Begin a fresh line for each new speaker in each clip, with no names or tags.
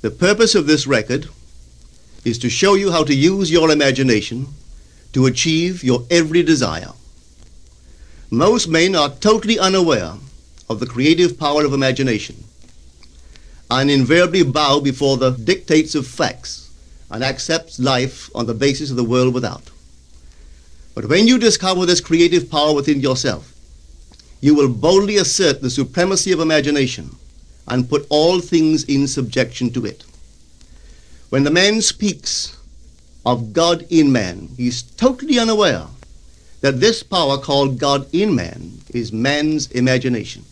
The purpose of this record is to show you how to use your imagination to achieve your every desire. Most men are totally unaware of the creative power of imagination and invariably bow before the dictates of facts and accept life on the basis of the world without. But when you discover this creative power within yourself, you will boldly assert the supremacy of imagination and put all things in subjection to it. When the man speaks of God in man, he is totally unaware that this power called God in man is man's imagination.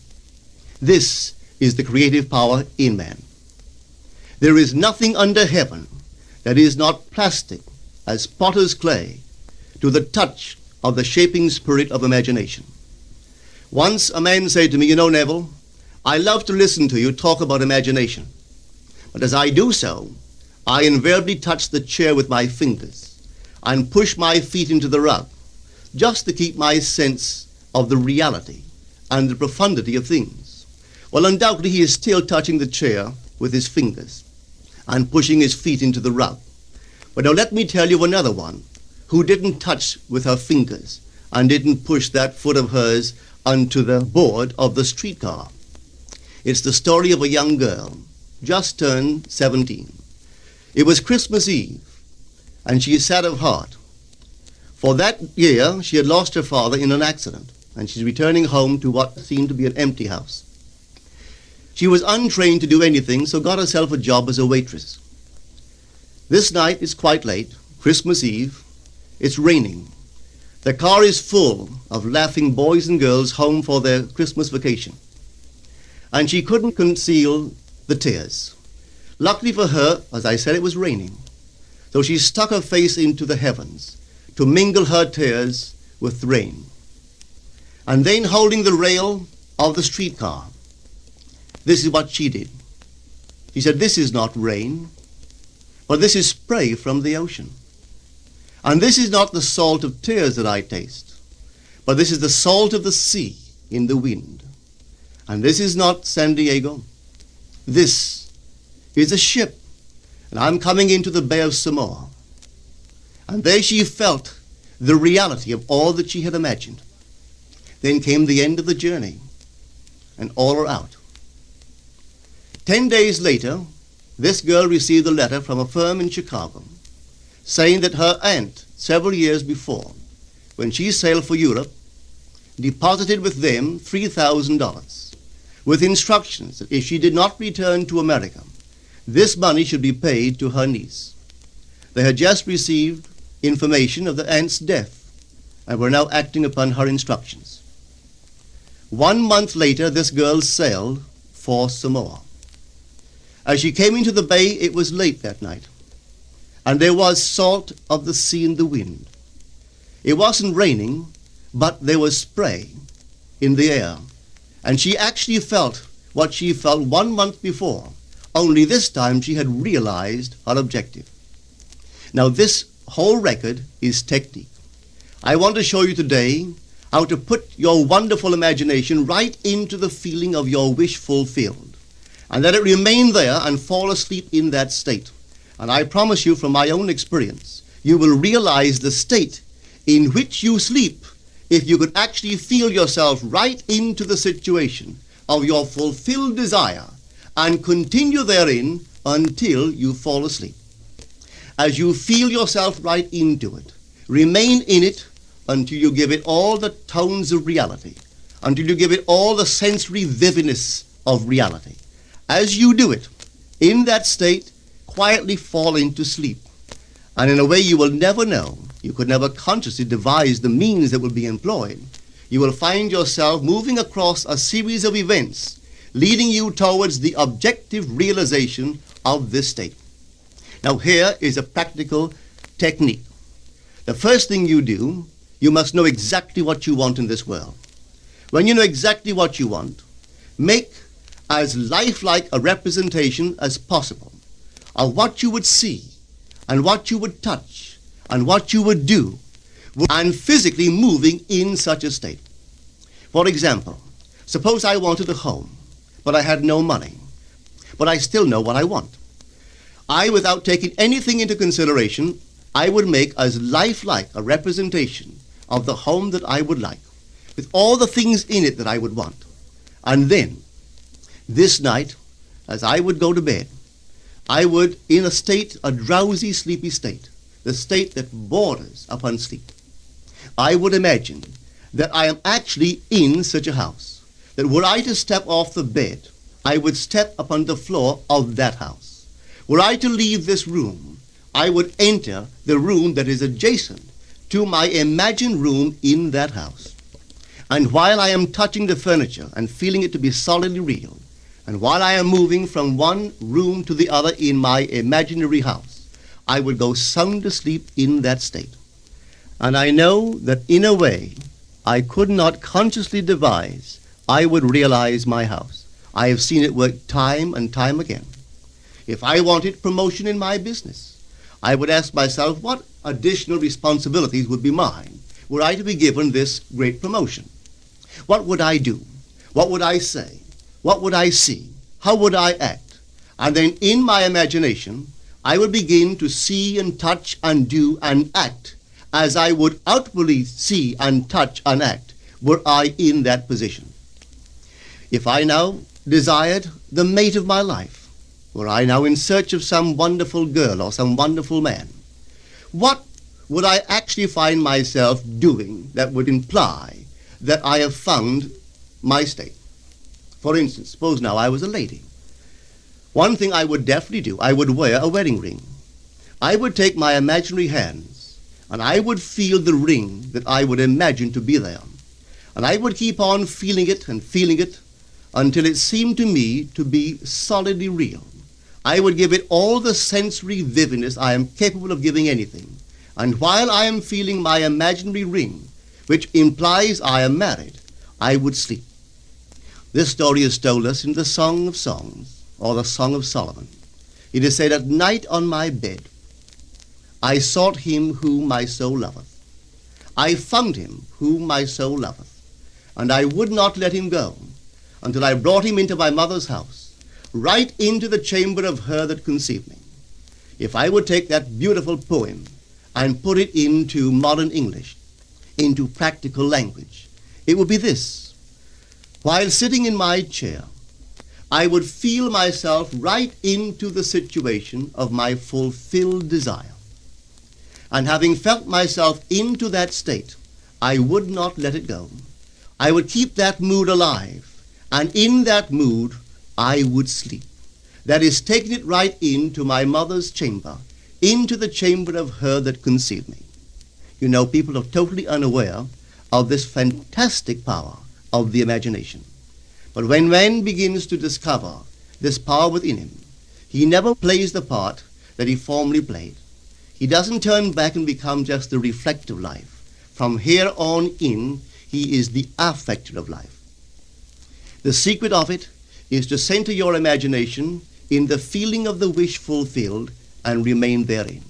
This is the creative power in man. There is nothing under heaven that is not plastic as potter's clay to the touch of the shaping spirit of imagination. Once a man said to me, "You know, Neville, I love to listen to you talk about imagination. But as I do so, I invariably touch the chair with my fingers and push my feet into the rug, just to keep my sense of the reality and the profundity of things." Well, undoubtedly he is still touching the chair with his fingers and pushing his feet into the rug. But now let me tell you another one who didn't touch with her fingers and didn't push that foot of hers onto the board of the streetcar. It's the story of a young girl, just turned 17. It was Christmas Eve, and she is sad of heart. For that year, she had lost her father in an accident, and she's returning home to what seemed to be an empty house. She was untrained to do anything, so got herself a job as a waitress. This night is quite late, Christmas Eve. It's raining. The car is full of laughing boys and girls home for their Christmas vacation. And she couldn't conceal the tears. Luckily for her, as I said, it was raining. So she stuck her face into the heavens to mingle her tears with the rain. And then, holding the rail of the streetcar, this is what she did. She said, "This is not rain, but this is spray from the ocean. And this is not the salt of tears that I taste, but this is the salt of the sea in the wind. And this is not San Diego. This is a ship, and I'm coming into the Bay of Samoa." And there she felt the reality of all that she had imagined. Then came the end of the journey, and all are out. 10 days later, this girl received a letter from a firm in Chicago saying that her aunt, several years before, when she sailed for Europe, deposited with them $3,000 with instructions that if she did not return to America, this money should be paid to her niece. They had just received information of the aunt's death and were now acting upon her instructions. 1 month later, this girl sailed for Samoa. As she came into the bay, it was late that night, and there was salt of the sea in the wind. It wasn't raining, but there was spray in the air, and she actually felt what she felt 1 month before, only this time she had realized her objective. Now this whole record is technique. I want to show you today how to put your wonderful imagination right into the feeling of your wish fulfilled, and let it remain there and fall asleep in that state. And I promise you from my own experience, you will realize the state in which you sleep if you could actually feel yourself right into the situation of your fulfilled desire and continue therein until you fall asleep. As you feel yourself right into it, remain in it until you give it all the tones of reality, until you give it all the sensory vividness of reality. As you do it, in that state, quietly fall into sleep. And in a way you will never know, you could never consciously devise the means that will be employed, you will find yourself moving across a series of events leading you towards the objective realization of this state. Now here is a practical technique. The first thing you do, you must know exactly what you want in this world. When you know exactly what you want, make as lifelike a representation as possible of what you would see and what you would touch and what you would do and physically moving in such a state. For example, suppose I wanted a home, but I had no money, but I still know what I want. without taking anything into consideration, I would make as lifelike a representation of the home that I would like, with all the things in it that I would want. And then, this night, as I would go to bed, I would, in a state, a drowsy, sleepy state, the state that borders upon sleep, I would imagine that I am actually in such a house, that were I to step off the bed, I would step upon the floor of that house. Were I to leave this room, I would enter the room that is adjacent to my imagined room in that house. And while I am touching the furniture and feeling it to be solidly real, and while I am moving from one room to the other in my imaginary house, I would go sound asleep in that state. And I know that in a way I could not consciously devise, I would realize my house. I have seen it work time and time again. If I wanted promotion in my business, I would ask myself what additional responsibilities would be mine were I to be given this great promotion. What would I do? What would I say? What would I see? How would I act? And then in my imagination, I would begin to see and touch and do and act as I would outwardly see and touch and act were I in that position. If I now desired the mate of my life, were I now in search of some wonderful girl or some wonderful man, what would I actually find myself doing that would imply that I have found my state? For instance, suppose now I was a lady. One thing I would definitely do, I would wear a wedding ring. I would take my imaginary hands and I would feel the ring that I would imagine to be there. And I would keep on feeling it until it seemed to me to be solidly real. I would give it all the sensory vividness I am capable of giving anything. And while I am feeling my imaginary ring, which implies I am married, I would sleep. This story is told us in the Song of Songs, or the Song of Solomon. It is said, "At night on my bed, I sought him whom my soul loveth. I found him whom my soul loveth, and I would not let him go until I brought him into my mother's house, right into the chamber of her that conceived me." If I would take that beautiful poem and put it into modern English, into practical language, it would be this: while sitting in my chair, I would feel myself right into the situation of my fulfilled desire. And having felt myself into that state, I would not let it go. I would keep that mood alive, and in that mood I would sleep. That is, taking it right into my mother's chamber, into the chamber of her that conceived me. You know, people are totally unaware of this fantastic power of the imagination. But when man begins to discover this power within him, he never plays the part that he formerly played. He doesn't turn back and become just the reflector of life. From here on in, he is the affecter of life. The secret of it is to center your imagination in the feeling of the wish fulfilled and remain therein.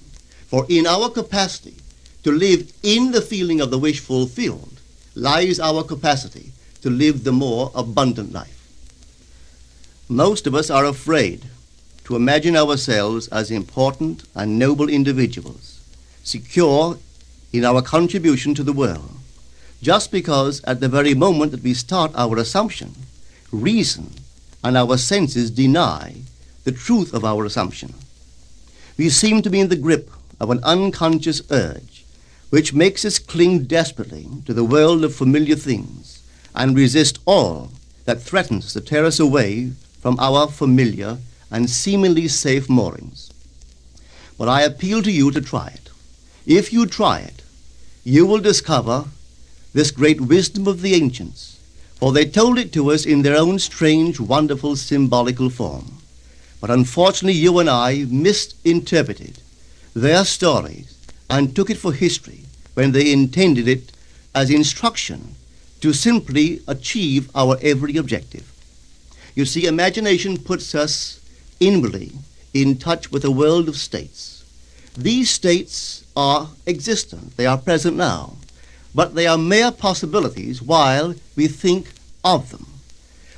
For in our capacity to live in the feeling of the wish fulfilled lies our capacity to live the more abundant life. Most of us are afraid to imagine ourselves as important and noble individuals, secure in our contribution to the world, just because at the very moment that we start our assumption, reason and our senses deny the truth of our assumption. We seem to be in the grip of an unconscious urge which makes us cling desperately to the world of familiar things and resist all that threatens to tear us away from our familiar and seemingly safe moorings. But I appeal to you to try it. If you try it, you will discover this great wisdom of the ancients, for they told it to us in their own strange, wonderful, symbolical form. But unfortunately, you and I misinterpreted their stories and took it for history when they intended it as instruction to simply achieve our every objective. You see, imagination puts us inwardly in touch with a world of states. These states are existent, they are present now, but they are mere possibilities while we think of them.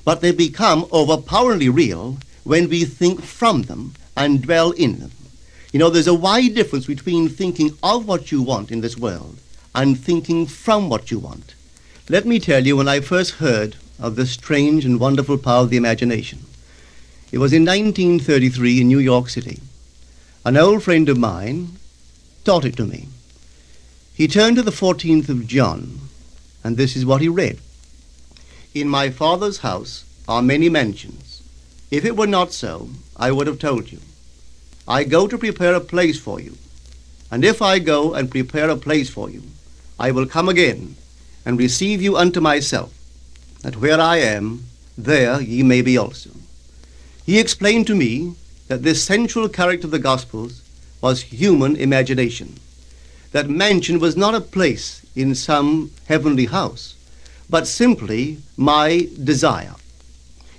But they become overpoweringly real when we think from them and dwell in them. You know, there's a wide difference between thinking of what you want in this world and thinking from what you want. Let me tell you, when I first heard of this strange and wonderful power of the imagination, it was in 1933 in New York City. An old friend of mine taught it to me. He turned to the 14th of John, and this is what he read. In my Father's house are many mansions. If it were not so, I would have told you. I go to prepare a place for you. And if I go and prepare a place for you, I will come again and receive you unto myself, that where I am, there ye may be also. He explained to me that this central character of the Gospels was human imagination, that mansion was not a place in some heavenly house, but simply my desire.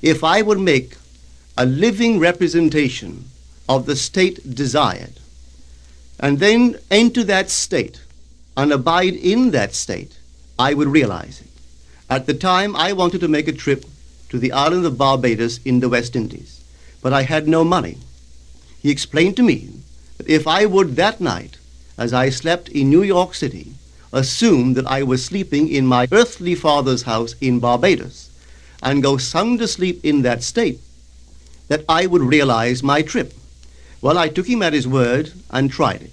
If I would make a living representation of the state desired, and then enter that state and abide in that state, I would realize it. At the time, I wanted to make a trip to the island of Barbados in the West Indies, but I had no money. He explained to me that if I would that night, as I slept in New York City, assume that I was sleeping in my earthly father's house in Barbados, and go sound asleep in that state, that I would realize my trip. Well, I took him at his word and tried it.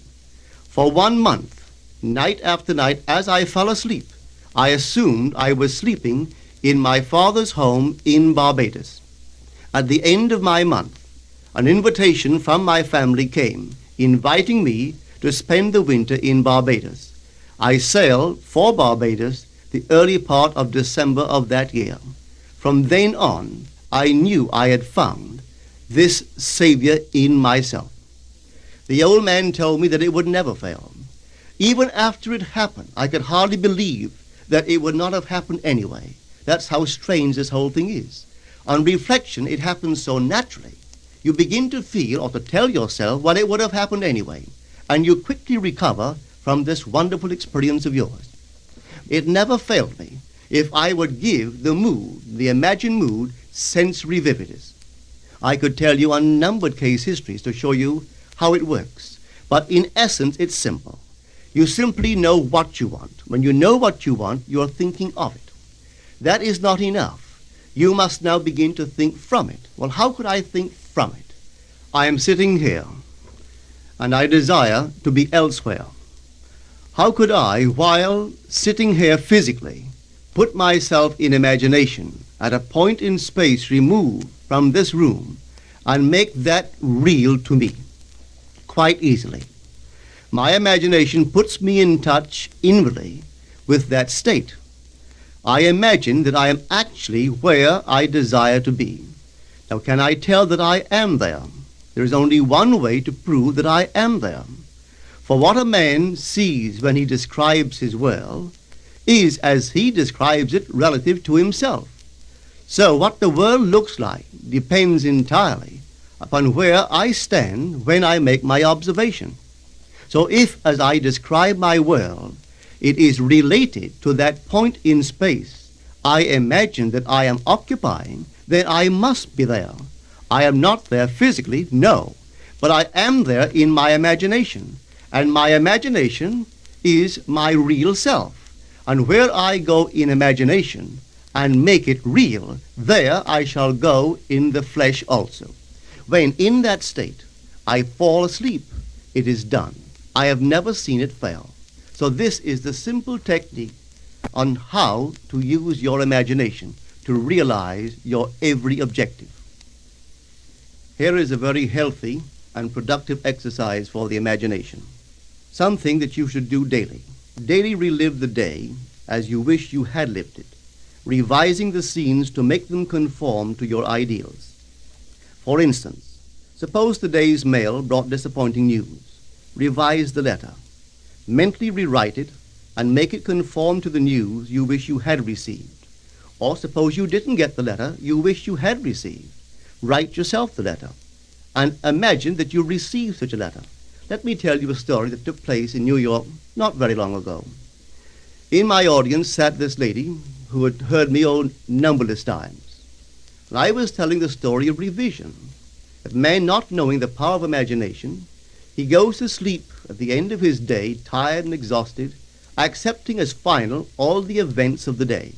For 1 month, night after night, as I fell asleep, I assumed I was sleeping in my father's home in Barbados. At the end of my month, an invitation from my family came, inviting me to spend the winter in Barbados. I sailed for Barbados the early part of December of that year. From then on, I knew I had found this Savior in myself. The old man told me that it would never fail. Even after it happened, I could hardly believe that it would not have happened anyway. That's how strange this whole thing is. On reflection, it happens so naturally. You begin to feel or to tell yourself, well, it would have happened anyway, and you quickly recover from this wonderful experience of yours. It never failed me if I would give the mood, the imagined mood, sensory vividness. I could tell you unnumbered case histories to show you how it works, but in essence, it's simple. You simply know what you want. When you know what you want, you're thinking of it. That is not enough. You must now begin to think from it. Well, how could I think from it? I am sitting here, and I desire to be elsewhere. How could I, while sitting here physically, put myself in imagination at a point in space removed from this room and make that real to me? Quite easily. My imagination puts me in touch inwardly with that state. I imagine that I am actually where I desire to be. Now, can I tell that I am there? There is only one way to prove that I am there. For what a man sees when he describes his world is as he describes it relative to himself. So what the world looks like depends entirely upon where I stand when I make my observation. So if, as I describe my world, it is related to that point in space I imagine that I am occupying, then I must be there. I am not there physically, no, but I am there in my imagination, and my imagination is my real self. And where I go in imagination and make it real, there I shall go in the flesh also. When in that state I fall asleep, it is done. I have never seen it fail. So this is the simple technique on how to use your imagination to realize your every objective. Here is a very healthy and productive exercise for the imagination. Something that you should do daily. Daily relive the day as you wish you had lived it, revising the scenes to make them conform to your ideals. For instance, suppose the day's mail brought disappointing news. Revise the letter. Mentally rewrite it and make it conform to the news you wish you had received. Or suppose you didn't get the letter you wish you had received. Write yourself the letter and imagine that you received such a letter. Let me tell you a story that took place in New York not very long ago. In my audience sat this lady who had heard me numberless times. And I was telling the story of revision, that man, not knowing the power of imagination, He goes to sleep at the end of his day, tired and exhausted, accepting as final all the events of the day.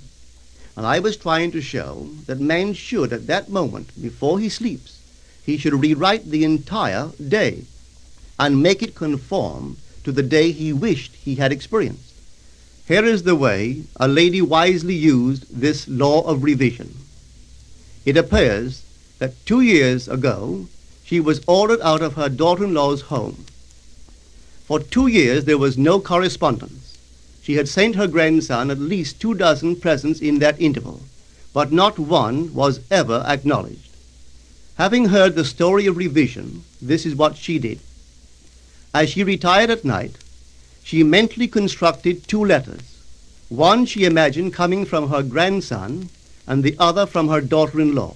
And I was trying to show that man should, at that moment, before he sleeps, he should rewrite the entire day and make it conform to the day he wished he had experienced. Here is the way a lady wisely used this law of revision. It appears that 2 years ago, she was ordered out of her daughter-in-law's home. For 2 years there was no correspondence. She had sent her grandson at least 24 presents in that interval, but not one was ever acknowledged. Having heard the story of revision, this is what she did. As she retired at night, she mentally constructed 2 letters. One she imagined coming from her grandson, and the other from her daughter-in-law.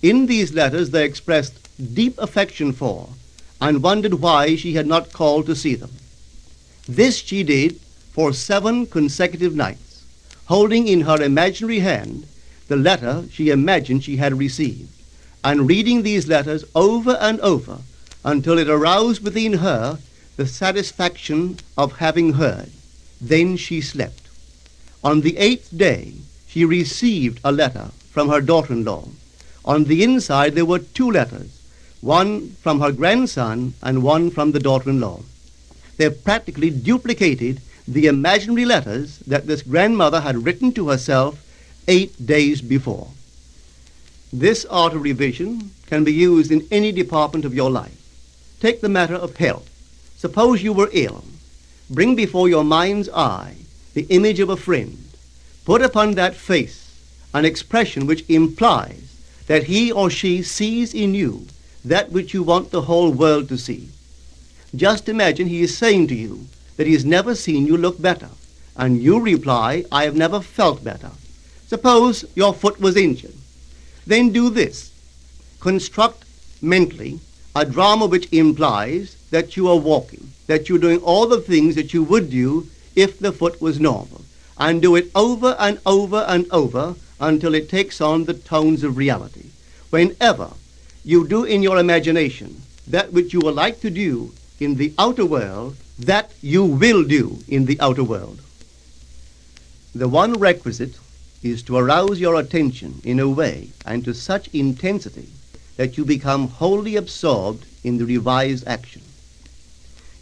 In these letters they expressed deep affection for, and wondered why she had not called to see them. This she did for 7 consecutive nights, holding in her imaginary hand the letter she imagined she had received, and reading these letters over and over until it aroused within her the satisfaction of having heard. Then she slept. On the 8th day, she received a letter from her daughter-in-law. On the inside there were 2 letters, one from her grandson and one from the daughter-in-law. They practically duplicated the imaginary letters that this grandmother had written to herself 8 days before. This art of revision can be used in any department of your life. Take the matter of health. Suppose you were ill. Bring before your mind's eye the image of a friend. Put upon that face an expression which implies that he or she sees in you that which you want the whole world to see. Just imagine he is saying to you that he has never seen you look better, and you reply, I have never felt better. Suppose your foot was injured. Then do this. Construct mentally a drama which implies that you are walking, that you're doing all the things that you would do if the foot was normal, and do it over and over and over until it takes on the tones of reality. Whenever you do in your imagination that which you would like to do in the outer world, that you will do in the outer world. The one requisite is to arouse your attention in a way and to such intensity that you become wholly absorbed in the revised action.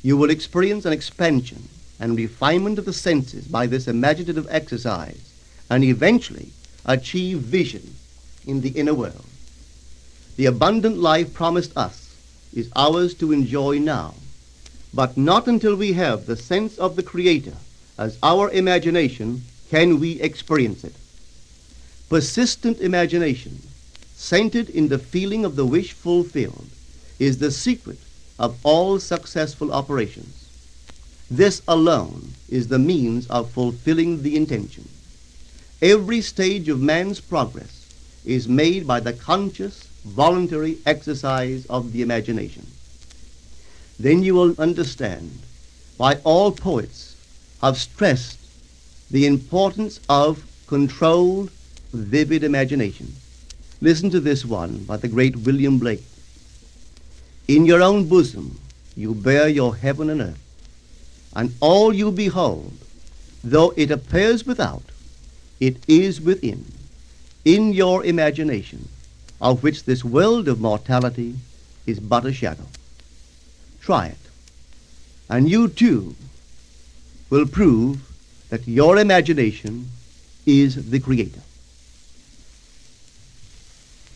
You will experience an expansion and refinement of the senses by this imaginative exercise, and eventually achieve vision in the inner world. The abundant life promised us is ours to enjoy now, but not until we have the sense of the Creator as our imagination can we experience it. Persistent imagination, centered in the feeling of the wish fulfilled, is the secret of all successful operations. This alone is the means of fulfilling the intention. Every stage of man's progress is made by the conscious, voluntary exercise of the imagination. Then you will understand why all poets have stressed the importance of controlled, vivid imagination. Listen to this one by the great William Blake. In your own bosom you bear your heaven and earth, and all you behold, though it appears without, it is within, in your imagination, of which this world of mortality is but a shadow. Try it, and you too will prove that your imagination is the Creator.